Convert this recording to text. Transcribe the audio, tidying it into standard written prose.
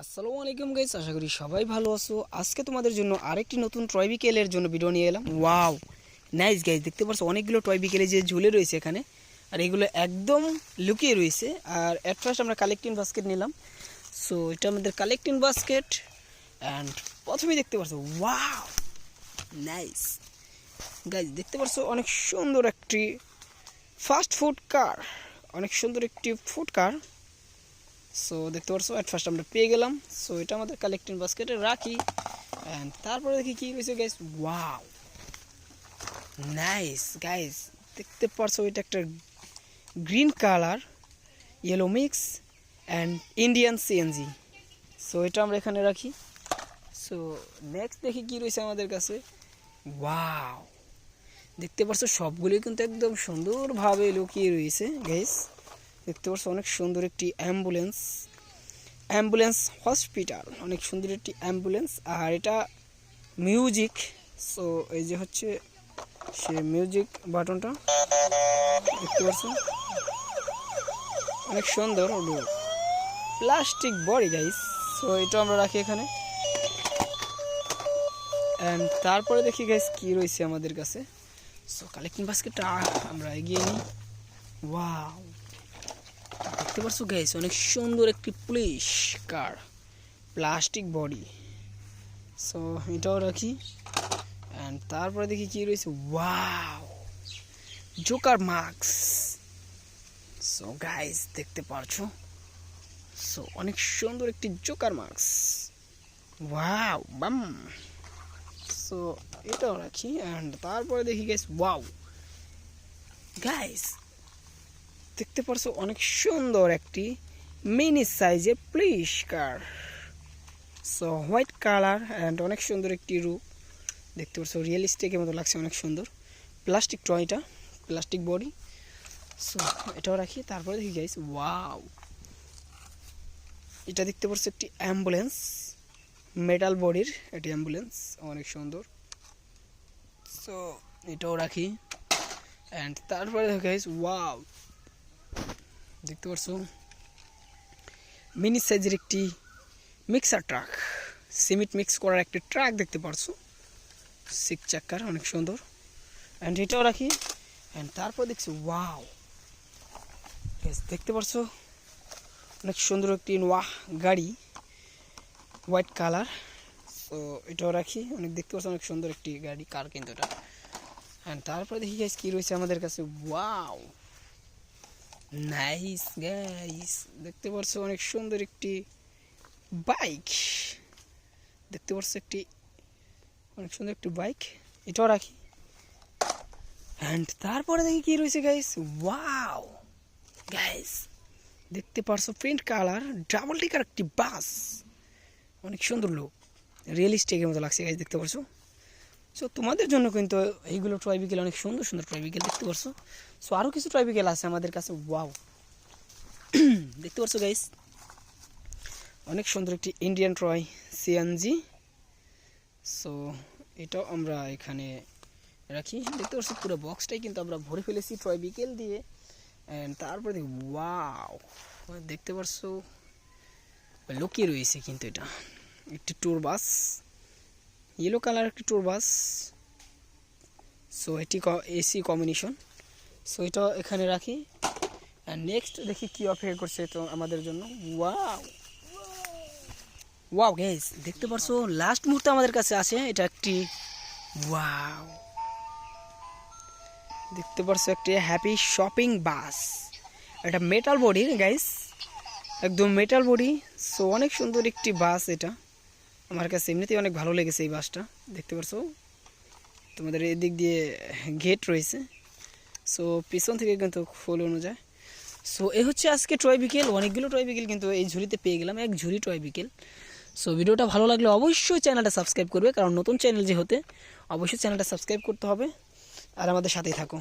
আসসালামু আলাইকুম গাইস, আশা করি সবাই ভালো আছো। আজকে তোমাদের জন্য আরেকটি নতুন টয় বিকেলের জন্য ভিডিও নিয়ে এলাম। ওয়াও নাইস গাইস, দেখতে পাচ্ছ অনেকগুলো টয় বিকেলে যে ঝুলে রয়েছে এখানে, আর এগুলো একদম লুকিয়ে রয়েছে। আর এট ফার্স্ট আমরা কালেক্টিং বাস্কেট নিলাম। সো এটা আমাদের কালেক্টিং বাস্কেট। অ্যান্ড প্রথমেই দেখতে পাচ্ছ ওয়াও নাইস গাইস, দেখতে পাচ্ছ অনেক সুন্দর একটি ফাস্ট ফুড কার, অনেক সুন্দর একটি ফুড কার। সো দেখতে পাচ্ছ এট ফার্স্ট আমরা পেয়ে গেলাম। সো এটা আমাদের কালেক্টিং বাস্কেটে রাখি। অ্যান্ড তারপরে দেখি কী রয়েছে গাইস। ওয়াও নাইস গাইস, দেখতে পাচ্ছ এটা একটা green colour yellow mix and Indian CNG. So এটা আমরা এখানে রাখি। সো নেক্সট দেখি কী রয়েছে আমাদের কাছে। ওয়াও দেখতে পাচ্ছ সবগুলোই কিন্তু একদম সুন্দরভাবে লুকিয়ে রয়েছে গাইস। দেখতে পাচ্ছ অনেক সুন্দর একটি অ্যাম্বুলেন্স হসপিটাল, অনেক সুন্দর একটি অ্যাম্বুলেন্স। আর এটা মিউজিক। সো এই যে হচ্ছে সে মিউজিক বাটনটা, দেখতে পাচ্ছ অনেক সুন্দর প্লাস্টিক বডি গাইস। সো এটা আমরা রাখি এখানে। অ্যান্ড তারপরে দেখি গাইস কী রয়েছে আমাদের কাছে। সো কালেক্টিং বাস্কেটটা আমরা এগিয়ে নিই। ওয়াও দেখতে পাচ্ছ গাইস অনেক সুন্দর একটি পুলিশ কার, প্লাস্টিক বডি। সো এটাও রাখি। অ্যান্ড তারপরে দেখি কি রয়েছে। Wow Joker mask. So guys দেখতে পারছো, সো অনেক সুন্দর একটি জোকার মাস্ক। ওয়াও বাম। সো এটাও রাখি। অ্যান্ড তারপরে দেখি গাইস ওয়াও গাইস দেখতে পারছো অনেক সুন্দর একটি মিনি সাইজে police car. So white colour and অনেক সুন্দর একটি রূপ, দেখতে পাচ্ছ রিয়েলিস্টিকের মতো লাগছে, অনেক সুন্দর plastic Toyota, plastic body. So এটাও রাখি। তারপরে দেখি গাইস ওয়াও এটা দেখতে পাচ্ছ একটি অ্যাম্বুলেন্স, মেটাল বডির এটি অ্যাম্বুলেন্স, অনেক সুন্দর। সো এটাও রাখি। অ্যান্ড তারপরে দেখি গাইস ওয়াও দেখতে পাচ্ছ মিনি সাইজের একটি মিক্সার ট্রাক, সিমেন্ট মিক্স করার একটি ট্রাক দেখতে পারছো, 6 চাকার, অনেক সুন্দর। অ্যান্ড এটাও রাখি। অ্যান্ড তারপর দেখছি ওয়াও দেখতে পারছো অনেক সুন্দর একটি নোয়াহ গাড়ি, হোয়াইট কালার। সো এটাও রাখি। অনেক দেখতে পাচ্ছ অনেক সুন্দর একটি গাড়ি, কার কিন্তু এটা। অ্যান্ড তারপরে দেখি গাইস কী রয়েছে আমাদের কাছে। ওয়াও নাইস গাইস, দেখতে পাচ্ছ অনেক সুন্দর একটি বাইক, দেখতে পাচ্ছ একটি অনেক সুন্দর একটি বাইক, এটাও রাখি। অ্যান্ড তারপরে দেখি কি রয়েছে গাইস। ওয়াও গাইস দেখতে পাচ্ছ প্রিন্ট কালার ডাবল টিকার একটি বাস, অনেক সুন্দর লোক, রিয়েলিস্টিকের মতো লাগছে গাইস, দেখতে পাচ্ছ। সো তোমাদের জন্য কিন্তু এইগুলো টয় বিকেল, অনেক সুন্দর সুন্দর টয় বিকেল, দেখতে পাচ্ছ। সো আরও কিছু টয় বিকেল আছে আমাদের কাছে। ওয়াও দেখতে পাচ্ছ গাইস অনেক সুন্দর একটি ইন্ডিয়ান টয় সিএনজি। সো এটাও আমরা এখানে রাখি। দেখতে পাচ্ছ পুরো বক্সটাই কিন্তু আমরা ভরে ফেলেছি টয় বিকেল দিয়ে। অ্যান্ড তারপরে দেখি ওয়াও দেখতে পাচ্ছ লুকিয়ে রয়েছে কিন্তু এটা একটি ট্যুর বাস, ইয়েলো কালার একটি ট্যুর বাস। সো এটি এসি কম্বিনেশন। সো এটা এখানে রাখি। অ্যান্ড নেক্সট দেখি কী অপেক্ষা করছে তো আমাদের জন্য। ওয়াও ওয়াও গাইস দেখতে পারছো লাস্ট মুহূর্তে আমাদের কাছে আছে এটা একটি। ওয়াও দেখতে পারছো একটি হ্যাপি শপিং বাস, এটা মেটাল বডির গাইস, একদম মেটাল বডি। সো অনেক সুন্দর একটি বাস এটা, আমার কাছে এমনিতেই অনেক ভালো লেগেছে এই বাসটা। দেখতে পারছো তোমাদের এদিক দিয়ে গেট রয়েছে। সো পিছন থেকে কিন্তু খোলানো যায়। সো এই হচ্ছে আজকে টয় বিকেল, অনেকগুলো টয় বিকেল কিন্তু এই ঝুড়িতে পেয়ে গেলাম, এক ঝুড়ি টয় বিকেল। সো ভিডিওটা ভালো লাগলে অবশ্যই চ্যানেলটা সাবস্ক্রাইব করবে, কারণ নতুন চ্যানেল যে হতে অবশ্যই চ্যানেলটা সাবস্ক্রাইব করতে হবে। আর আমাদের সাথেই থাকো।